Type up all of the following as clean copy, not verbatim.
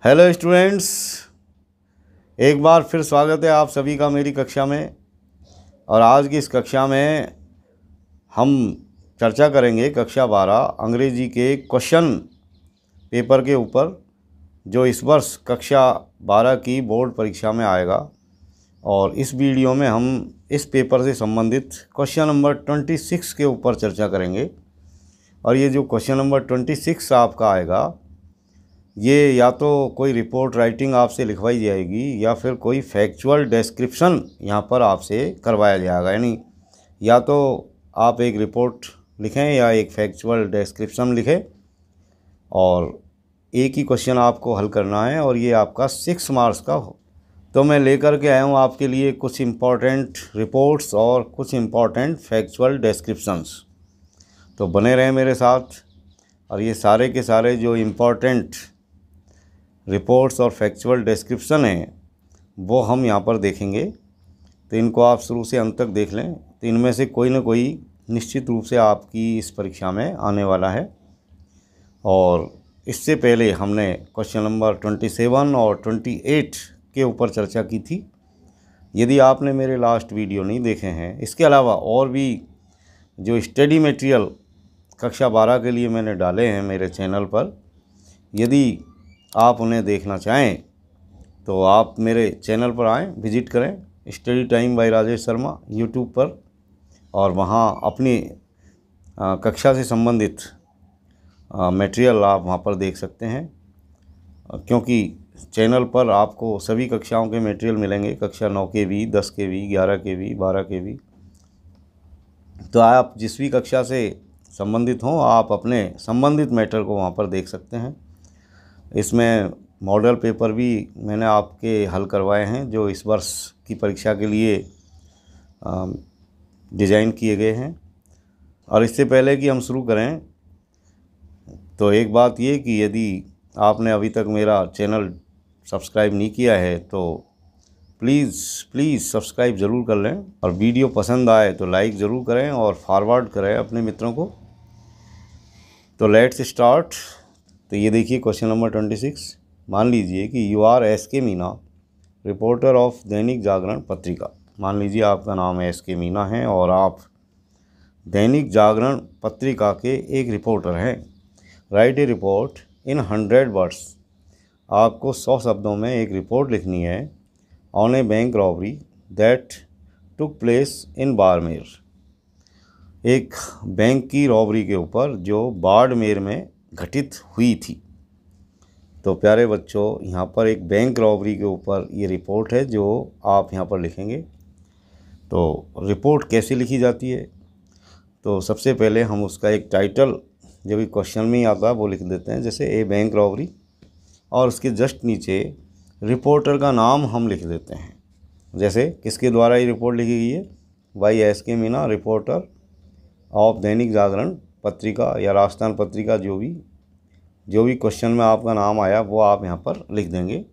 Hello students, एक बार फिर स्वागत है आप सभी का मेरी कक्षा में। और आज की इस कक्षा में हम चर्चा करेंगे कक्षा 12 अंग्रेजी के क्वेश्चन पेपर के ऊपर, जो इस वर्ष कक्षा 12 की बोर्ड परीक्षा में आएगा। और इस वीडियो में हम इस पेपर से संबंधित क्वेश्चन नंबर 26 के ऊपर चर्चा करेंगे। और ये जो क्वेश्चन नंबर 26 आपका आएगा, ये या तो कोई रिपोर्ट राइटिंग आपसे लिखवाई जाएगी या फिर कोई फैक्चुअल डिस्क्रिप्शन यहाँ पर आपसे करवाया जाएगा। यानी या तो आप एक रिपोर्ट लिखें या एक फैक्चुअल डिस्क्रिप्शन लिखें, और एक ही क्वेश्चन आपको हल करना है और ये आपका 6 मार्क्स का हो। तो मैं लेकर के आया हूँ आपके लिए कुछ इम्पॉर्टेंट रिपोर्ट्स और कुछ इम्पॉर्टेंट फैक्चुअल डिस्क्रिप्शंस। तो बने रहें मेरे साथ। और ये सारे के सारे जो इम्पॉर्टेंट रिपोर्ट्स और फैक्चुअल डिस्क्रिप्शन हैं वो हम यहाँ पर देखेंगे। तो इनको आप शुरू से अंत तक देख लें, तो इनमें से कोई ना कोई निश्चित रूप से आपकी इस परीक्षा में आने वाला है। और इससे पहले हमने क्वेश्चन नंबर 27 और 28 के ऊपर चर्चा की थी। यदि आपने मेरे लास्ट वीडियो नहीं देखे हैं, इसके अलावा और भी जो स्टडी मटेरियल कक्षा 12 के लिए मैंने डाले हैं मेरे चैनल पर, यदि आप उन्हें देखना चाहें तो आप मेरे चैनल पर आएँ, विज़िट करें study time by Rajesh Sharma YouTube पर, और वहाँ अपनी कक्षा से संबंधित मटेरियल आप वहाँ पर देख सकते हैं। क्योंकि चैनल पर आपको सभी कक्षाओं के मटेरियल मिलेंगे, कक्षा 9 के भी, 10 के भी, 11 के भी, 12 के भी। तो आप जिस भी कक्षा से संबंधित हों, आप अपने संबंधित मैटर को वहाँ पर देख सकते हैं। इसमें मॉडल पेपर भी मैंने आपके हल करवाए हैं, जो इस वर्ष की परीक्षा के लिए डिज़ाइन किए गए हैं। और इससे पहले कि हम शुरू करें, तो एक बात ये कि यदि आपने अभी तक मेरा चैनल सब्सक्राइब नहीं किया है तो प्लीज़ सब्सक्राइब ज़रूर कर लें। और वीडियो पसंद आए तो लाइक ज़रूर करें और फॉरवर्ड करें अपने मित्रों को। तो लेट्स स्टार्ट। तो ये देखिए क्वेश्चन नंबर 26। मान लीजिए कि you are S K. Meena, reporter of Dainik Jagran पत्रिका। मान लीजिए आपका नाम एस.के. मीना है और आप दैनिक जागरण पत्रिका के एक रिपोर्टर हैं। Right a report in 100 words. आपको 100 शब्दों में एक रिपोर्ट लिखनी है on A bank robbery that took place in Barmer. एक बैंक की रॉबरी के ऊपर जो बाड़मेर में घटित हुई थी। तो प्यारे बच्चों, यहाँ पर एक बैंक रॉबरी के ऊपर ये रिपोर्ट है जो आप यहाँ पर लिखेंगे। तो रिपोर्ट कैसे लिखी जाती है, तो सबसे पहले हम उसका एक टाइटल जो भी क्वेश्चन में ही आता है वो लिख देते हैं, जैसे ए बैंक रॉबरी, और उसके जस्ट नीचे रिपोर्टर का नाम हम लिख देते हैं। जैसे किसके द्वारा ये रिपोर्ट लिखी गई है, by SK. Meena, reporter of Dainik Jagran पत्रिका या राजस्थान पत्रिका, जो भी क्वेश्चन में आपका नाम आया वो आप यहाँ पर लिख देंगे।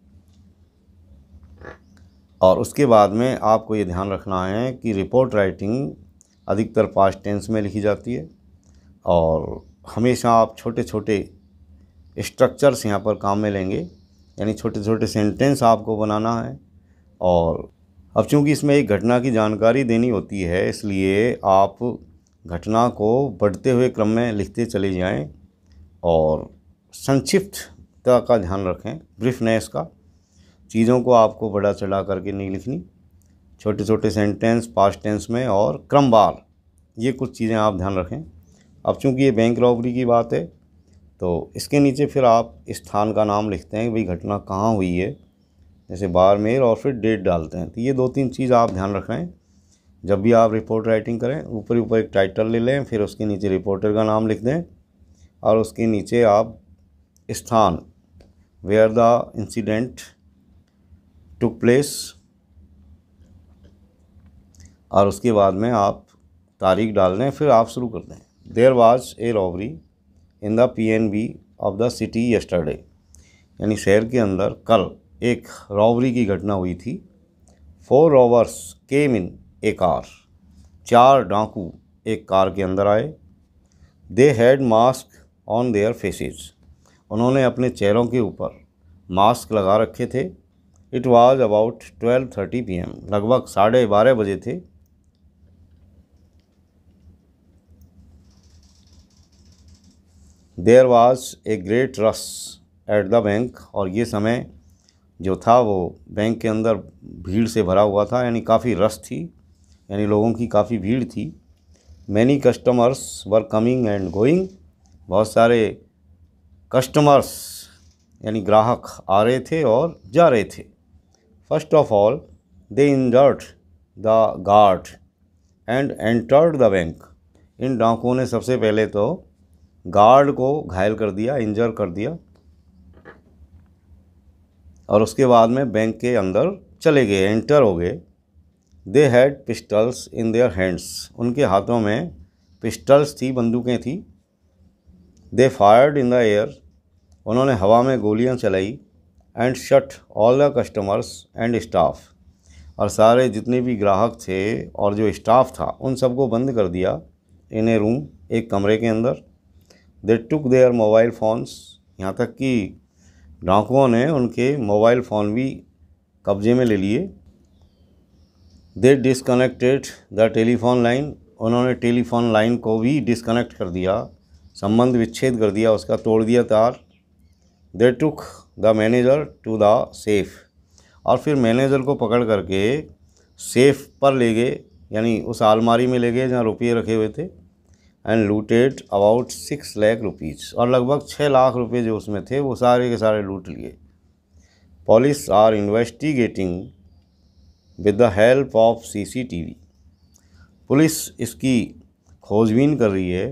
और उसके बाद में आपको ये ध्यान रखना है कि रिपोर्ट राइटिंग अधिकतर पास्ट टेंस में लिखी जाती है, और हमेशा आप छोटे छोटे स्ट्रक्चर्स यहाँ पर काम में लेंगे, यानी छोटे छोटे सेंटेंस आपको बनाना है। और अब चूँकि इसमें एक घटना की जानकारी देनी होती है, इसलिए आप घटना को बढ़ते हुए क्रम में लिखते चले जाएं और संक्षिप्तता का ध्यान रखें, ब्रीफनेस का। चीज़ों को आपको बड़ा चढ़ा करके नहीं लिखनी, छोटे छोटे सेंटेंस पास्ट टेंस में और क्रमवार, ये कुछ चीज़ें आप ध्यान रखें। अब चूँकि ये बैंक रॉबरी की बात है, तो इसके नीचे फिर आप स्थान का नाम लिखते हैं कि भाई घटना कहाँ हुई है, जैसे बाड़मेर, और फिर डेट डालते हैं। तो ये 2-3 चीज़ आप ध्यान रखें जब भी आप रिपोर्ट राइटिंग करें। ऊपर ऊपर एक टाइटल ले लें, फिर उसके नीचे रिपोर्टर का नाम लिख दें, और उसके नीचे आप स्थान where the incident took place, और उसके बाद में आप तारीख डाल दें। फिर आप शुरू कर दें, there was a robbery in the PNB of the city yesterday, यानी शहर के अंदर कल एक रॉबरी की घटना हुई थी। 4 रॉबर्स केम इन ए कार, 4 डाकू एक कार के अंदर आए। They had mask on their faces, उन्होंने अपने चेहरों के ऊपर मास्क लगा रखे थे। इट वॉज अबाउट 12:30 PM, लगभग 12:30 बजे थे। There was a great rush at the bank, और ये समय जो था वो बैंक के अंदर भीड़ से भरा हुआ था, यानी काफ़ी रश थी, यानी लोगों की काफ़ी भीड़ थी। Many customers were coming and going, बहुत सारे कस्टमर्स यानी ग्राहक आ रहे थे और जा रहे थे। First of all they injured the guard and entered the bank, इन डाकुओं ने सबसे पहले तो गार्ड को घायल कर दिया, इंजर कर दिया, और उसके बाद में बैंक के अंदर चले गए, एंटर हो गए। They had pistols in their hands, उनके हाथों में पिस्टल्स थी, बंदूकें थी। दे फायर्ड इन द एयर, उन्होंने हवा में गोलियां चलाई। And shut all the customers and staff, और सारे जितने भी ग्राहक थे और जो स्टाफ था उन सबको बंद कर दिया इन ए रूम, एक कमरे के अंदर। दे टुक देयर मोबाइल फ़ोन्स, यहाँ तक कि डाकुओं ने उनके मोबाइल फ़ोन भी कब्जे में ले लिए। दे डिसकनेक्टेड द टेलीफोन लाइन, उन्होंने टेलीफोन लाइन को भी डिसकनेक्ट कर दिया, संबंध विच्छेद कर दिया, उसका तोड़ दिया तार। They took the manager to the safe, और फिर मैनेजर को पकड़ करके सेफ पर ले गए, यानी उस अलमारी में ले गए जहाँ रुपये रखे हुए थे। And looted about 6 lakh rupees, और लगभग 6 लाख रुपये जो उसमें थे वो सारे के सारे लूट लिए। Police are investigating with the help of CCTV, police इसकी खोजबीन कर रही है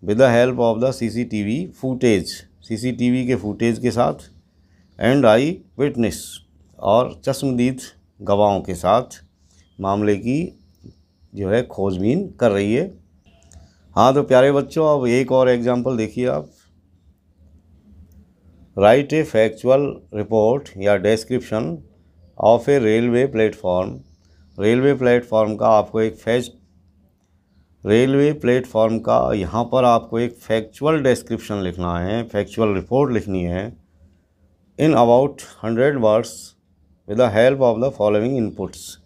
with the help of the CCTV footage, CCTV के फुटेज के साथ। एंड आई विटनेस, और चश्मदीद गवाहों के साथ मामले की जो है खोजबीन कर रही है। हाँ तो प्यारे बच्चों, अब एक और एग्जाम्पल देखिए आप। राइट ए फैक्चुअल रिपोर्ट या description of A railway platform, railway platform का आपको एक रेलवे प्लेटफॉर्म का यहाँ पर आपको एक फैक्चुअल डिस्क्रिप्शन लिखना है, फैक्चुअल रिपोर्ट लिखनी है इन about 100 words with the help of the following inputs,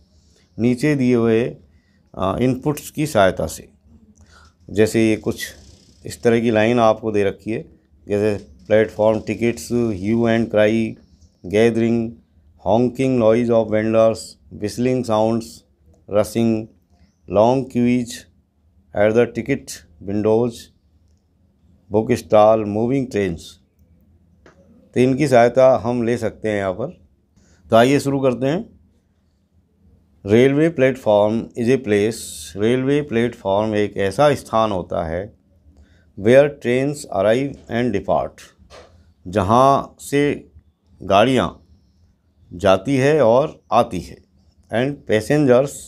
नीचे दिए हुए इनपुट्स की सहायता से। जैसे ये कुछ इस तरह की लाइन आपको दे रखी है, जैसे platform tickets, hue and cry, gathering, honking noise of vendors, whistling sounds, rushing, long queues at the ticket windows, book stall, moving trains. तो इनकी सहायता हम ले सकते हैं यहाँ पर। तो आइए शुरू करते हैं। Railway platform is a place, railway platform एक ऐसा स्थान होता है where trains arrive and depart, जहाँ से गाड़ियाँ जाती है और आती है। एंड पैसेंजर्स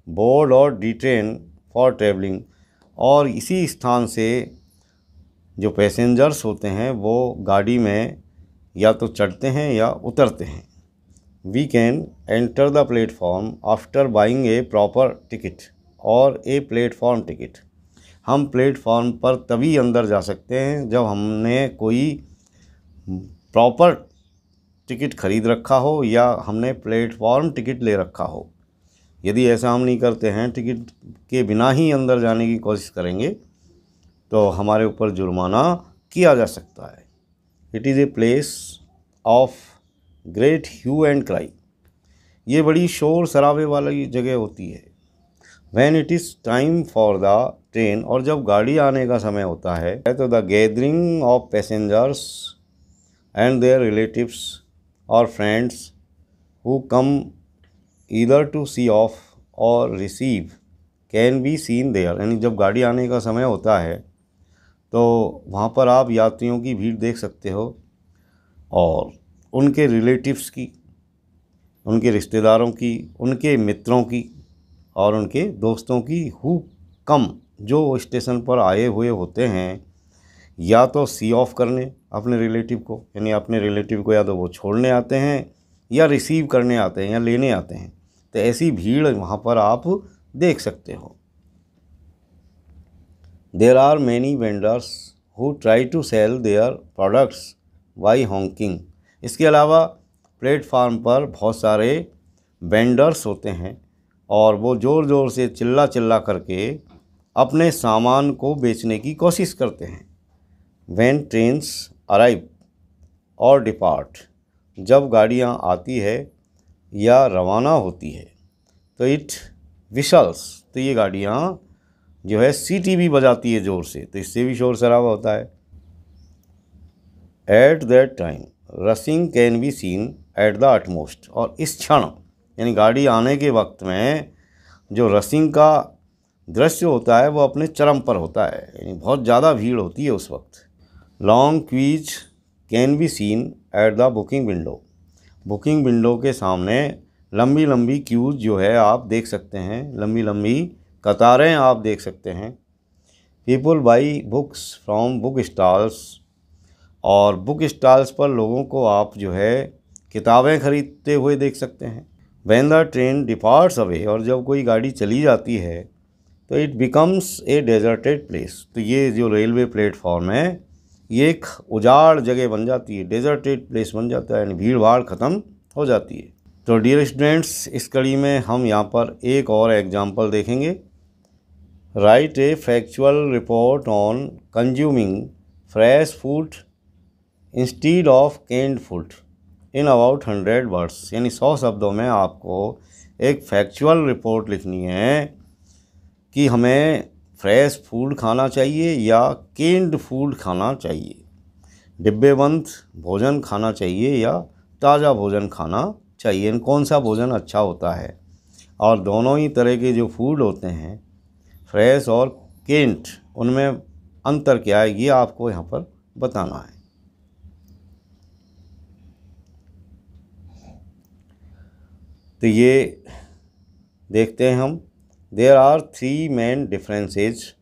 बोर्ड और डिटेन फॉर ट्रेवलिंग, और इसी स्थान से जो पैसेंजर्स होते हैं वो गाड़ी में या तो चढ़ते हैं या उतरते हैं। We can enter the platform after buying a proper ticket और ए प्लेटफॉर्म टिकट, हम प्लेटफॉर्म पर तभी अंदर जा सकते हैं जब हमने कोई प्रॉपर टिकट खरीद रखा हो या हमने प्लेटफॉर्म टिकट ले रखा हो। यदि ऐसा हम नहीं करते हैं, टिकट के बिना ही अंदर जाने की कोशिश करेंगे, तो हमारे ऊपर जुर्माना किया जा सकता है। It is a place of great hue and cry, ये बड़ी शोर शराबे वाली जगह होती है। When it is time for the train, और जब गाड़ी आने का समय होता है, तो the gathering of passengers and their relatives और friends who come either to see off और receive can be seen there, यानी जब गाड़ी आने का समय होता है तो वहाँ पर आप यात्रियों की भीड़ देख सकते हो, और उनके रिलेटिव्स की, उनके रिश्तेदारों की, उनके मित्रों की और उनके दोस्तों की, हु कम, जो स्टेशन पर आए हुए होते हैं या तो सी ऑफ करने अपने रिलेटिव को, यानी अपने रिलेटिव को या तो वो छोड़ने आते हैं या रिसीव करने आते हैं या लेने आते हैं। तो ऐसी भीड़ वहाँ पर आप देख सकते हो। There are many vendors who try to sell their products by honking, इसके अलावा प्लेटफार्म पर बहुत सारे वेंडर्स होते हैं और वो ज़ोर ज़ोर से चिल्ला चिल्ला करके अपने सामान को बेचने की कोशिश करते हैं। व्हेन ट्रेन्स अराइव और डिपार्ट, जब गाड़ियाँ आती है या रवाना होती है तो इट विशल्स, तो ये गाड़ियाँ जो है सीटी भी बजाती है ज़ोर से, तो इससे भी शोर शराबा होता है। At that time rushing can be seen at the utmost, और इस क्षण यानी गाड़ी आने के वक्त में जो रशिंग का दृश्य होता है वो अपने चरम पर होता है, यानी बहुत ज़्यादा भीड़ होती है उस वक्त। Long queues can be seen at the booking window, booking window के सामने लंबी लंबी क्यूज जो है आप देख सकते हैं, लंबी लंबी कतारें आप देख सकते हैं। People by books from book stalls, और बुक स्टॉल्स पर लोगों को आप जो है किताबें खरीदते हुए देख सकते हैं। When the train departs away, और जब कोई गाड़ी चली जाती है तो it becomes a deserted place, तो ये जो रेलवे प्लेटफॉर्म है ये एक उजाड़ जगह बन जाती है, डेजर्टेड प्लेस बन जाता है, यानी भीड़ भाड़ ख़त्म हो जाती है। तो डियर स्टूडेंट्स, इस कड़ी में हम यहाँ पर एक और एग्जाम्पल देखेंगे। Write a factual report on consuming fresh food instead of canned food in about 100 words, यानी 100 शब्दों में आपको एक फैक्चुअल रिपोर्ट लिखनी है कि हमें फ्रेश फूड खाना चाहिए या कैंड फूड खाना चाहिए, डिब्बेबंद भोजन खाना चाहिए या ताज़ा भोजन खाना चाहिए, कौन सा भोजन अच्छा होता है। और दोनों ही तरह के जो फूड होते हैं फ्रेश और कैंड, उनमें अंतर क्या है ये आपको यहाँ पर बताना है। तो ये देखते हैं हम। There are 3 main differences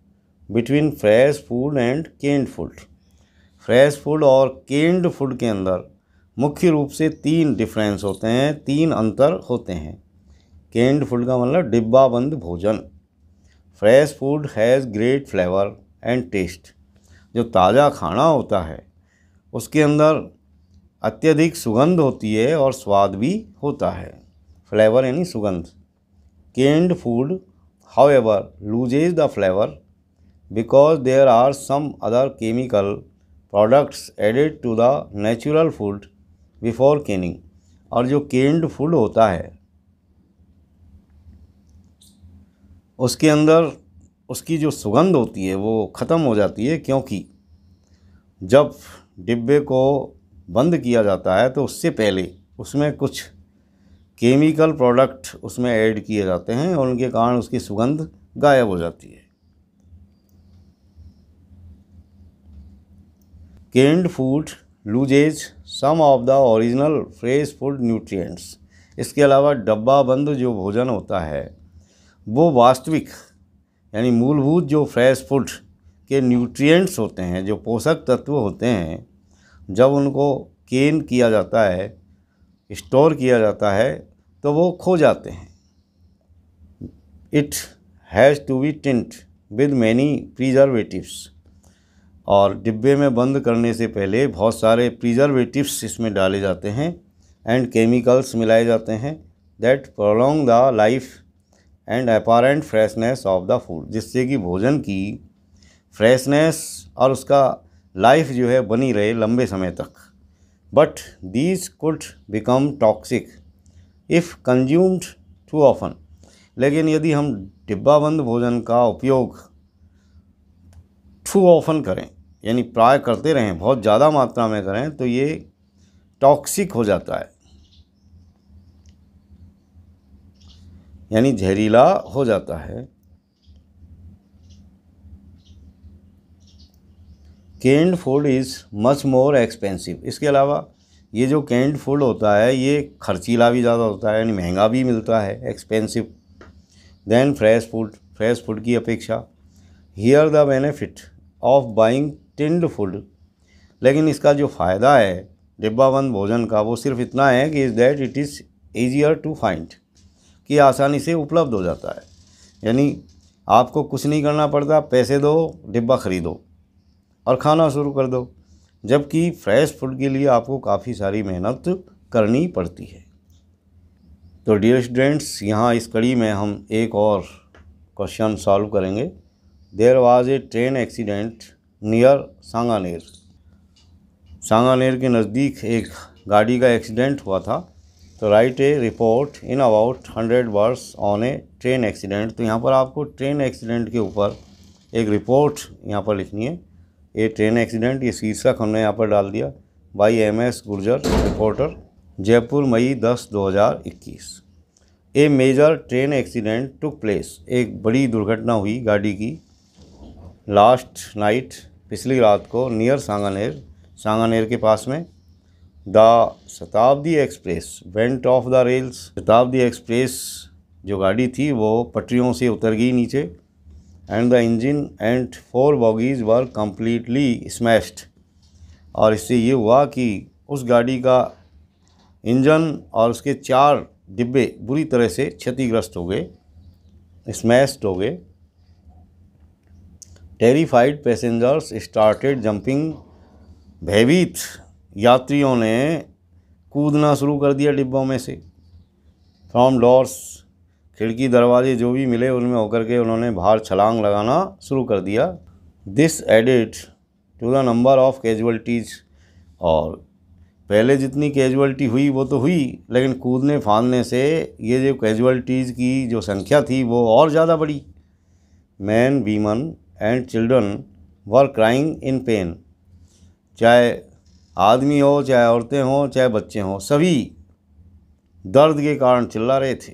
between fresh food and canned food. Fresh food और कैंड फूड के अंदर मुख्य रूप से 3 डिफरेंस होते हैं, 3 अंतर होते हैं। कैंड फूड का मतलब डिब्बा बंद भोजन। Fresh food has great flavour and taste, जो ताज़ा खाना होता है उसके अंदर अत्यधिक सुगंध होती है और स्वाद भी होता है, फ्लेवर यानी सुगंध। Canned food however loses the flavor because there are some other chemical products added to the natural food before canning। और जो कैंड फूड होता है उसके अंदर उसकी जो सुगंध होती है वो ख़त्म हो जाती है, क्योंकि जब डिब्बे को बंद किया जाता है तो उससे पहले उसमें कुछ केमिकल प्रोडक्ट उसमें ऐड किए जाते हैं और उनके कारण उसकी सुगंध गायब हो जाती है। Canned food loses some of the original fresh food nutrients. इसके अलावा डब्बा बंद जो भोजन होता है वो वास्तविक यानी मूलभूत जो फ्रेश फूड के न्यूट्रिएंट्स होते हैं, जो पोषक तत्व होते हैं, जब उनको कैन किया जाता है, स्टोर किया जाता है, तो वो खो जाते हैं। It has to be tinned with many preservatives, और डिब्बे में बंद करने से पहले बहुत सारे प्रिजर्वेटिव्स इसमें डाले जाते हैं एंड केमिकल्स मिलाए जाते हैं that prolong the life and apparent freshness of the food, जिससे कि भोजन की फ्रेशनेस और उसका लाइफ जो है बनी रहे लंबे समय तक। But these could become toxic if consumed too often, लेकिन यदि हम डिब्बा बंद भोजन का उपयोग टू ऑफन करें यानी प्राय करते रहें, बहुत ज़्यादा मात्रा में करें, तो ये टॉक्सिक हो जाता है, यानी जहरीला हो जाता है। Canned food is much more expensive. इसके अलावा ये जो कैंड फूड होता है ये खर्चीला भी ज़्यादा होता है, यानी महंगा भी मिलता है, expensive than fresh food, fresh food की अपेक्षा। Here the benefit of buying tinned food, लेकिन इसका जो फ़ायदा है डिब्बाबंद भोजन का वो सिर्फ इतना है कि is that it is easier to find, कि आसानी से उपलब्ध हो जाता है, यानी आपको कुछ नहीं करना पड़ता, पैसे दो, डिब्बा ख़रीदो और खाना शुरू कर दो। जबकि फ्रेश फूड के लिए आपको काफ़ी सारी मेहनत करनी पड़ती है। तो डियर स्टूडेंट्स, यहाँ इस कड़ी में हम एक और क्वेश्चन सॉल्व करेंगे। There was a train accident near Sanganer. Sanganer के नज़दीक एक गाड़ी का एक्सीडेंट हुआ था। तो write a report in about 100 words on a train accident. तो यहाँ पर आपको ट्रेन एक्सीडेंट के ऊपर एक रिपोर्ट यहाँ पर लिखनी है। ए ट्रेन एक्सीडेंट, ये शीर्षक हमने यहाँ पर डाल दिया। By MS Gurjar, reporter, Jaipur, May 10, 2021। A major train accident took place. एक बड़ी दुर्घटना हुई गाड़ी की लास्ट नाइट, पिछली रात को, नियर सांगानेर, सांगानेर के पास में। The Shatabdi express went off the rails. Shatabdi express जो गाड़ी थी वो पटरियों से उतर गई नीचे। And the engine and 4 bogies were completely smashed. और इससे ये हुआ कि उस गाड़ी का इंजन और उसके 4 डिब्बे बुरी तरह से क्षतिग्रस्त हो गए, स्मैश्ड हो गए। Terrified passengers started jumping. भयभीत यात्रियों ने कूदना शुरू कर दिया डिब्बों में से। फ्रॉम डोर्स, खिड़की दरवाजे जो भी मिले उनमें होकर के उन्होंने बाहर छलांग लगाना शुरू कर दिया। This added to the number of casualties. और पहले जितनी कैजुअल्टी हुई वो तो हुई, लेकिन कूदने फांदने से ये जो कैजुअल्टीज़ की जो संख्या थी वो और ज़्यादा बढ़ी। Man, women and children were crying in pen. चाहे आदमी हो, चाहे औरतें हों, चाहे बच्चे हों, सभी दर्द के कारण चिल्ला रहे थे।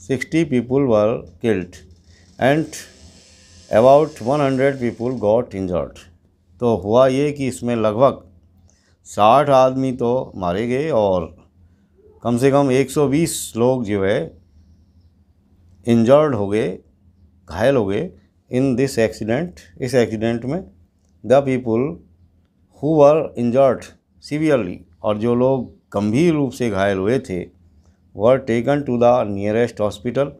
60 people were killed and about 100 people got injured. तो हुआ ये कि इसमें लगभग 60 आदमी तो मारे गए और कम से कम 120 लोग जो है इंजर्ड हो गए, घायल हो गए। इन दिस एक्सीडेंट, इस एक्सीडेंट में the people who were injured severely, और जो लोग गंभीर रूप से घायल हुए थे, were taken to the nearest hospital.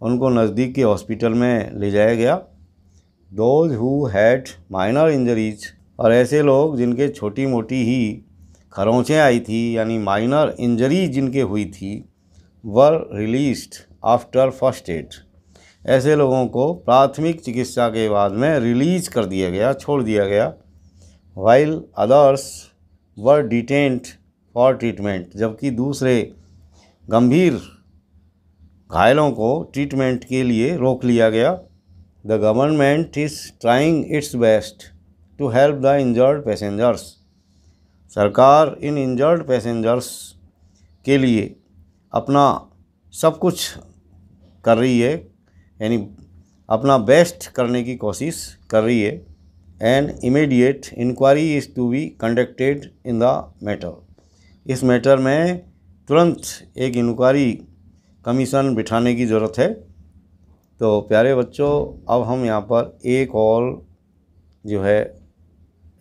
उनको नज़दीक के हॉस्पिटल में ले जाया गया। Those who had minor injuries, और ऐसे लोग जिनके छोटी मोटी ही खरोंचें आई थी, यानी माइनर इंजरी जिनके हुई थी, वर रिलीज्ड आफ्टर फर्स्ट एड। ऐसे लोगों को प्राथमिक चिकित्सा के बाद में रिलीज कर दिया गया, छोड़ दिया गया। While others were detained for treatment, जबकि दूसरे गंभीर घायलों को ट्रीटमेंट के लिए रोक लिया गया। The government is trying its best to help the injured passengers. सरकार इन इंजर्ड पैसेंजर्स के लिए अपना सब कुछ कर रही है, यानी अपना बेस्ट करने की कोशिश कर रही है। An immediate enquiry is to be conducted in the matter. इस मैटर में तुरंत एक इंक्वायरी कमीशन बिठाने की ज़रूरत है। तो प्यारे बच्चों, अब हम यहाँ पर एक और जो है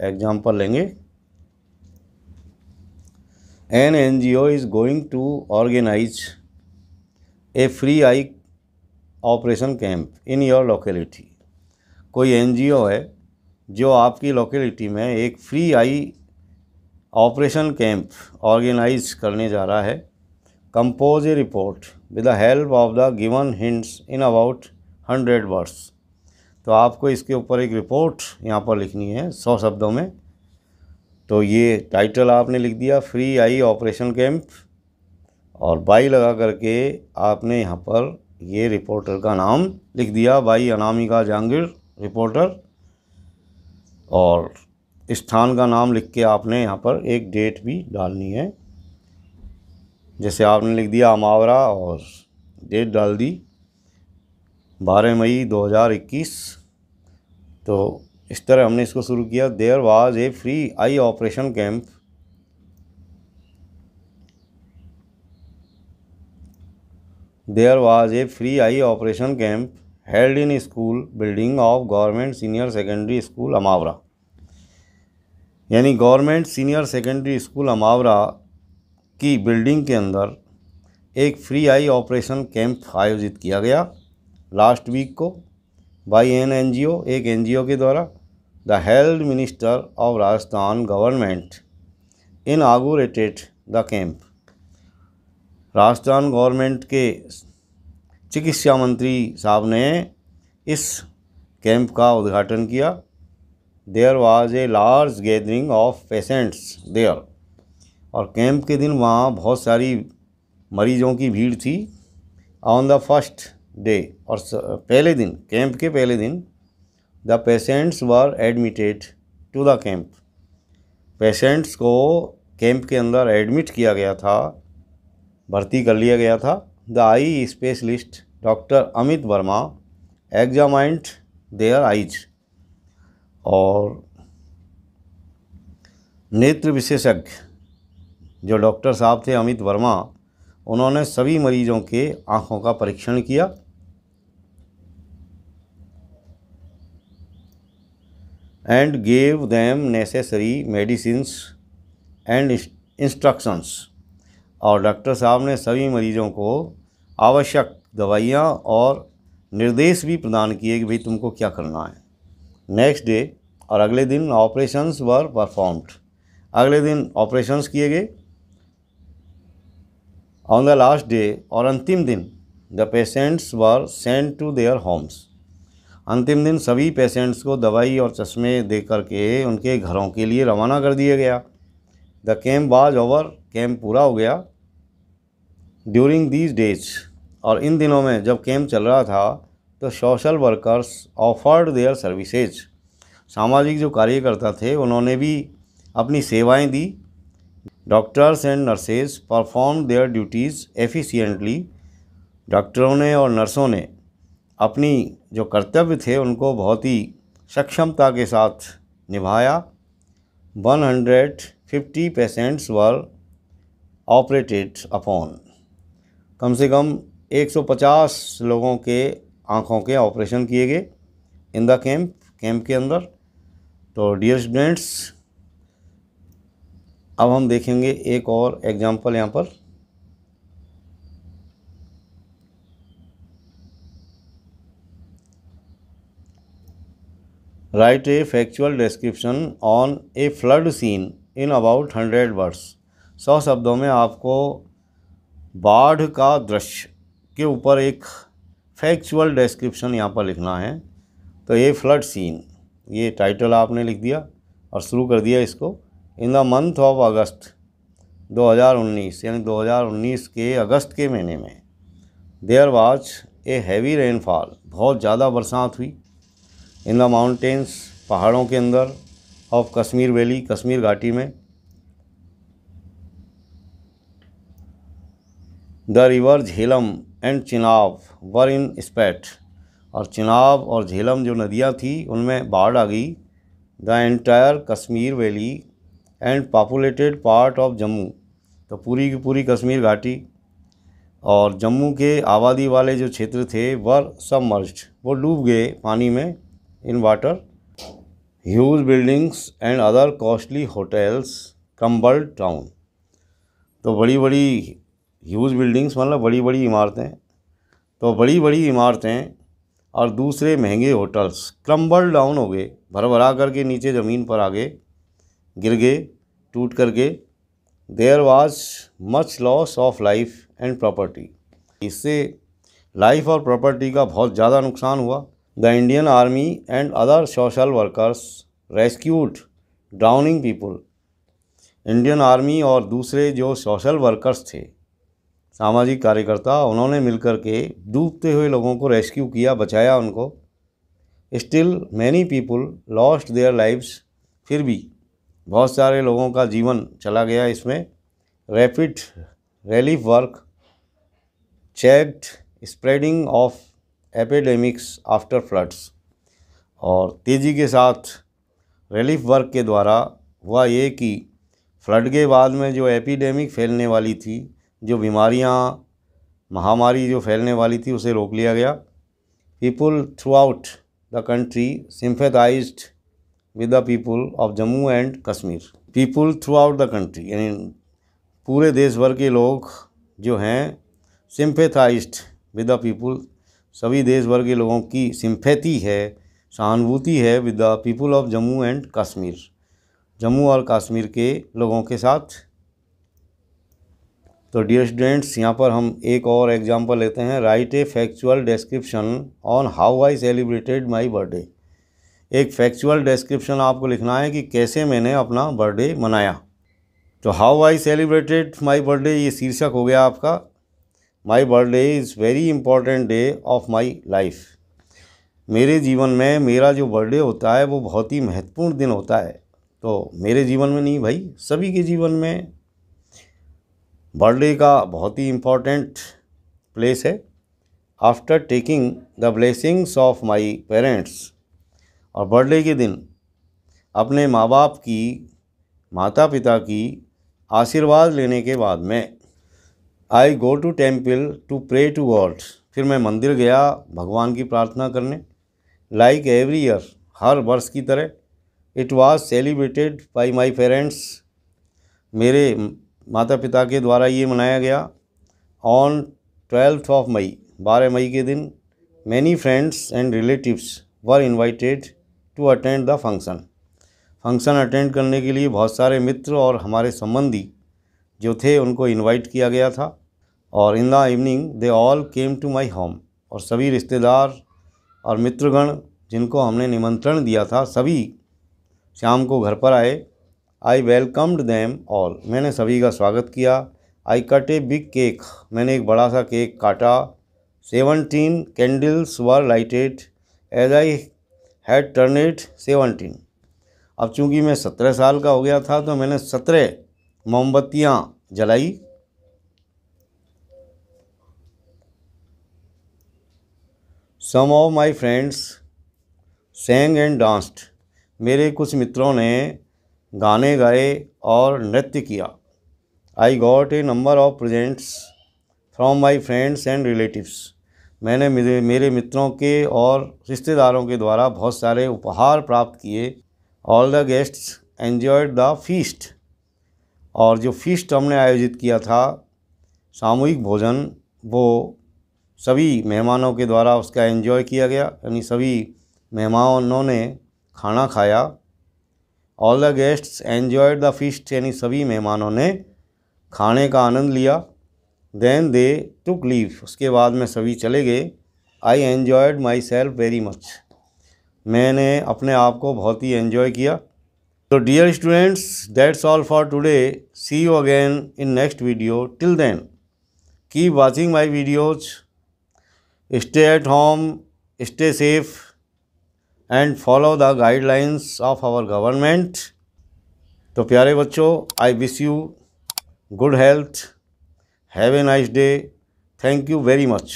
एग्जाम्पल लेंगे। An NGO is going to organise a free eye operation camp in your locality. कोई NGO है जो आपकी लोकेलिटी में एक free eye operation camp organise करने जा रहा है। Compose a report with the help of the given hints in about 100 words. तो आपको इसके ऊपर एक रिपोर्ट यहाँ पर लिखनी है 100 शब्दों में। तो ये टाइटल आपने लिख दिया, फ्री आई ऑपरेशन कैंप, और बाई लगा करके आपने यहाँ पर ये रिपोर्टर का नाम लिख दिया, बाई अनामिका जहांगीर, रिपोर्टर। और स्थान का नाम लिख के आपने यहाँ पर एक डेट भी डालनी है। जैसे आपने लिख दिया अमावरा और डेट डाल दी 12 मई 2021। तो इस तरह हमने इसको शुरू किया। There was a free eye operation camp There was a free eye operation camp held in school building of Government Senior Secondary School अमावरा। यानी गवर्नमेंट सीनियर सेकेंडरी स्कूल अमावरा की बिल्डिंग के अंदर एक फ्री आई ऑपरेशन कैंप आयोजित किया गया last week को by an NGO, एक NGO के द्वारा। The health minister of Rajasthan government inaugurated the camp. Rajasthan government के चिकित्सा मंत्री साहब ने इस कैंप का उद्घाटन किया। There was a large gathering of patients there, और कैंप के दिन वहाँ बहुत सारी मरीजों की भीड़ थी। ऑन द फर्स्ट डे, और पहले दिन, कैंप के पहले दिन, the patients were admitted to the camp. Patients को कैंप के अंदर एडमिट किया गया था, भर्ती कर लिया गया था। The eye specialist doctor Amit Verma examined their eyes, और नेत्र विशेषज्ञ जो डॉक्टर साहब थे अमित वर्मा, उन्होंने सभी मरीजों के आँखों का परीक्षण किया। And gave them necessary medicines and instructions, और डॉक्टर साहब ने सभी मरीजों को आवश्यक दवाइयाँ और निर्देश भी प्रदान किए कि भाई तुमको क्या करना है। नेक्स्ट डे, और अगले दिन, ऑपरेशंस वर परफॉर्म्ड। अगले दिन ऑपरेशंस किए गए। ऑन द लास्ट डे, और अंतिम दिन, the patients were sent to their homes. अंतिम दिन सभी पेशेंट्स को दवाई और चश्मे दे करके उनके घरों के लिए रवाना कर दिया गया। The camp was over, camp पूरा हो गया। ड्यूरिंग दीज डेज, और इन दिनों में जब कैंप चल रहा था तो social workers offered their services. सामाजिक जो कार्यकर्ता थे उन्होंने भी अपनी सेवाएं दी। Doctors and nurses perform their duties efficiently. डॉक्टरों ने और नर्सों ने अपनी जो कर्तव्य थे उनको बहुत ही सक्षमता के साथ निभाया। 150 पेशेंट्स वर ऑपरेटेड अपॉन। कम से कम 150 लोगों के आँखों के ऑपरेशन किए गए इन द कैंप के अंदर। तो डियर स्टूडेंट्स, अब हम देखेंगे एक और एग्जाम्पल यहाँ पर। Right a factual description on a flood seen in about 100 words. 100 शब्दों में आपको बाढ़ का दृश्य के ऊपर एक फैक्चुअल डिस्क्रिप्शन यहाँ पर लिखना है। तो ये फ्लड सीन, ये टाइटल आपने लिख दिया और शुरू कर दिया इसको। In the month of August 2019, यानी 2019 के अगस्त के महीने में, there was a heavy rainfall, बहुत ज़्यादा बरसात हुई। इन द माउंटेन्स, पहाड़ों के अंदर, ऑफ कश्मीर वैली, कश्मीर घाटी में। The river Jhelum and Chenab were in spate, और चिनाब और झेलम जो नदियाँ थी उनमें बाढ़ आ गई। The entire Kashmir valley and populated part of Jammu, तो पूरी की पूरी कश्मीर घाटी और जम्मू के आबादी वाले जो क्षेत्र थे वर सबमर्ज्ड, वो डूब गए पानी में, in water. Huge buildings and other costly hotels crumbled down, तो बड़ी बड़ी ह्यूज बिल्डिंग्स मतलब बड़ी बड़ी इमारतें, तो बड़ी बड़ी इमारतें और दूसरे महंगे होटल्स क्रम्बल डाउन हो गए, भरभरा करके नीचे ज़मीन पर आ गए, गिर गए, टूट करके। There was much loss of life and property, इससे लाइफ और प्रॉपर्टी का बहुत ज़्यादा नुकसान हुआ। The Indian army and other social workers rescued drowning people, Indian army और दूसरे जो सोशल वर्कर्स थे, सामाजिक कार्यकर्ता, उन्होंने मिलकर के डूबते हुए लोगों को रेस्क्यू किया, बचाया उनको। Still many people lost their lives, फिर भी बहुत सारे लोगों का जीवन चला गया इसमें। Rapid relief work checked spreading of epidemics after floods, और तेज़ी के साथ रिलीफ वर्क के द्वारा हुआ ये कि फ्लड के बाद में जो एपिडेमिक फैलने वाली थी, जो बीमारियां, महामारी जो फैलने वाली थी, उसे रोक लिया गया। People throughout the country sympathized with the people of Jammu and Kashmir. People throughout the country यानी पूरे देश भर के लोग जो हैं, सिम्पैथाइज्ड विद द पीपल, सभी देश भर के लोगों की सिम्पैथी है, सहानुभूति है with the people of Jammu and Kashmir, Jammu और कश्मीर के लोगों के साथ। तो डियर स्टूडेंट्स, यहाँ पर हम एक और एग्जांपल लेते हैं। Right a factual description on how I celebrated my birthday. एक फैक्चुअल डिस्क्रिप्शन आपको लिखना है कि कैसे मैंने अपना बर्थडे मनाया। तो how I celebrated my birthday ये शीर्षक हो गया आपका। My birthday is very important day of my life. मेरे जीवन में मेरा जो बर्थडे होता है वो बहुत ही महत्वपूर्ण दिन होता है। तो मेरे जीवन में नहीं भाई, सभी के जीवन में बर्थडे का बहुत ही इम्पॉर्टेंट प्लेस है। After taking the blessings of my parents, और बर्थडे के दिन अपने माँ बाप की, माता पिता की आशीर्वाद लेने के बाद में I go to temple to pray to God, फिर मैं मंदिर गया भगवान की प्रार्थना करने। लाइक एवरी ईयर, हर वर्ष की तरह। It was celebrated by my parents, मेरे माता पिता के द्वारा ये मनाया गया। ऑन 12th ऑफ मई, 12 मई के दिन many friends and relatives were invited to attend the function attend करने के लिए बहुत सारे मित्र और हमारे संबंधी जो थे उनको इनवाइट किया गया था। और in the evening they all came to my home, और सभी रिश्तेदार और मित्रगण जिनको हमने निमंत्रण दिया था सभी शाम को घर पर आए। आई वेलकम्ड देम ऑल, मैंने सभी का स्वागत किया। I cut a big cake, मैंने एक बड़ा सा केक काटा। 17 candles were lighted as I had turned 17। अब चूँकि मैं 17 साल का हो गया था तो मैंने 17 मोमबत्तियाँ जलाई। Some of my friends sang and danced, मेरे कुछ मित्रों ने गाने गाए और नृत्य किया। I got a number of presents from my friends and relatives, मैंने मेरे मित्रों के और रिश्तेदारों के द्वारा बहुत सारे उपहार प्राप्त किए। All the guests enjoyed the feast, और जो फीस्ट हमने आयोजित किया था, सामूहिक भोजन, वो सभी मेहमानों के द्वारा उसका एंजॉय किया गया, यानी सभी मेहमानों ने खाना खाया। All the guests enjoyed the feast, यानी सभी मेहमानों ने खाने का आनंद लिया। देन दे टुक लीव, उसके बाद में सभी चले गए। I enjoyed myself very much, मैंने अपने आप को बहुत ही एन्जॉय किया। तो dear students, that's all for today. See you again in next video. Till then keep watching my videos, stay at home, stay safe and follow the guidelines of our government. तो प्यारे बच्चों, I wish you good health. Have a nice day. Thank you very much.